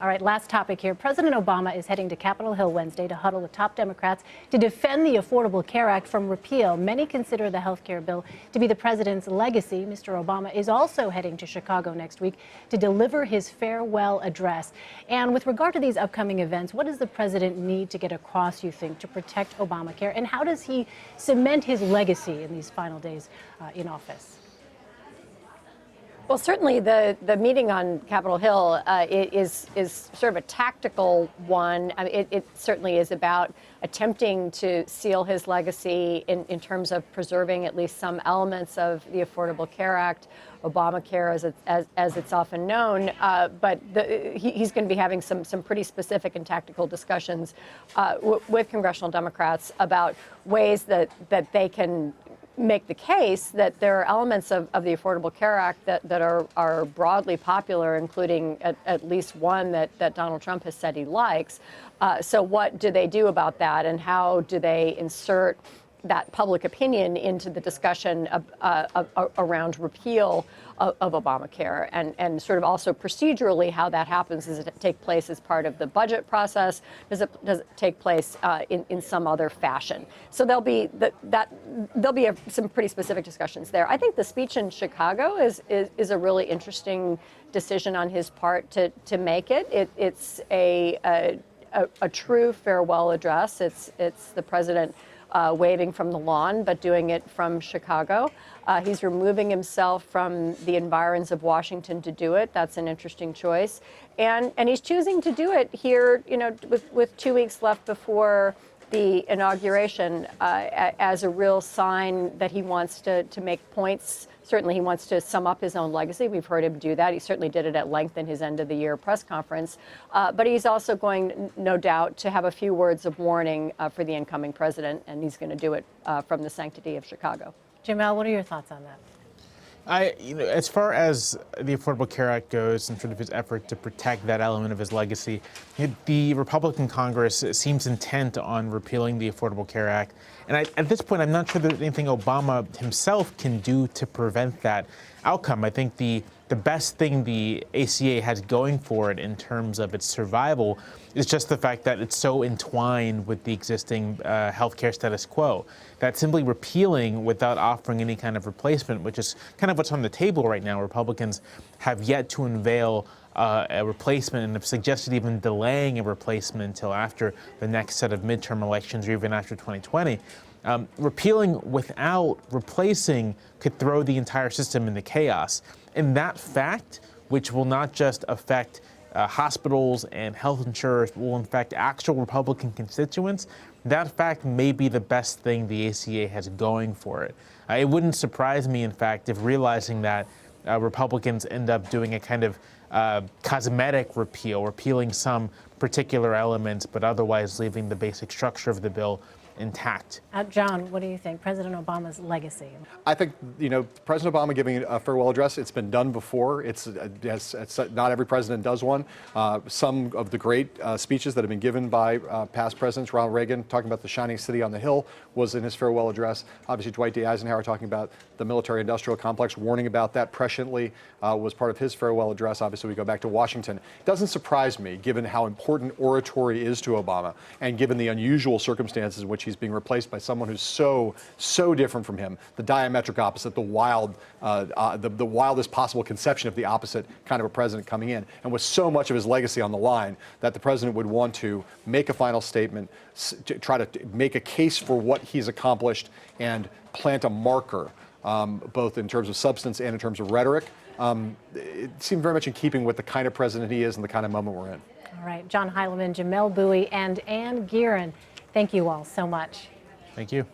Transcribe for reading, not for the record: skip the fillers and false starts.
All right, last topic here. President Obama is heading to Capitol Hill Wednesday to huddle with top Democrats to defend the Affordable Care Act from repeal. Many consider the health care bill to be the president's legacy. Mr. Obama is also heading to Chicago next week to deliver his farewell address. And with regard to these upcoming events, what does the president need to get across, you think, to protect Obamacare? And how does he cement his legacy in these final days in office? Well, certainly the meeting on Capitol Hill is sort of a tactical one. I mean, it certainly is about attempting to seal his legacy in terms of preserving at least some elements of the Affordable Care Act, Obamacare as it's often known. But he's going to be having some pretty specific and tactical discussions with congressional Democrats about ways that they can make the case that there are elements of the Affordable Care Act that are broadly popular, including at least one that Donald Trump has said he likes. So what do they do about that, and how do they insert that public opinion into the discussion around repeal of Obamacare, and sort of also procedurally how that happens? Does it take place as part of the budget process? Does it take place in some other fashion? So there'll be some pretty specific discussions there. I think the speech in Chicago is a really interesting decision on his part to make it. It's a true farewell address. It's the president waving from the lawn, but doing it from Chicago. He's removing himself from the environs of Washington to do it. That's an interesting choice. And he's choosing to do it here, with 2 weeks left before the inauguration, as a real sign that he wants to make points. Certainly, he wants to sum up his own legacy. We've heard him do that. He certainly did it at length in his end of the year press conference. But he's also going, no doubt, to have a few words of warning for the incoming president, and he's going to do it from the sanctity of Chicago. Jamelle, what are your thoughts on that? As far as the Affordable Care Act goes and sort of his effort to protect that element of his legacy, the Republican Congress seems intent on repealing the Affordable Care Act. And at this point, I'm not sure there's anything Obama himself can do to prevent that outcome. I think the best thing the ACA has going for it in terms of its survival is just the fact that it's so entwined with the existing healthcare status quo, that simply repealing without offering any kind of replacement, which is kind of what's on the table right now. Republicans have yet to unveil a replacement and have suggested even delaying a replacement until after the next set of midterm elections or even after 2020. Repealing without replacing could throw the entire system into chaos. And that fact, which will not just affect hospitals and health insurers, but will in fact actual Republican constituents, that fact may be the best thing the ACA has going for it. It wouldn't surprise me, in fact, if realizing that Republicans end up doing a kind of cosmetic repeal, repealing some particular elements, but otherwise leaving the basic structure of the bill intact. John, what do you think? President Obama's legacy? I think, President Obama giving a farewell address, it's been done before. It's not every president does one. Some of the great speeches that have been given by past presidents, Ronald Reagan talking about the shining city on the hill was in his farewell address. Obviously, Dwight D. Eisenhower talking about the military-industrial complex, warning about that presciently, was part of his farewell address. Obviously, we go back to Washington. It doesn't surprise me, given how important oratory is to Obama, and given the unusual circumstances in which he's being replaced by someone who's so different from him, the diametric opposite, the wildest possible conception of the opposite kind of a president coming in, and with so much of his legacy on the line, that the president would want to make a final statement, to try to make a case for what he's accomplished and plant a marker, both in terms of substance and in terms of rhetoric. It seemed very much in keeping with the kind of president he is and the kind of moment we're in. All right, John Heilemann, Jamelle Bouie, and Anne Gearan, thank you all so much. Thank you.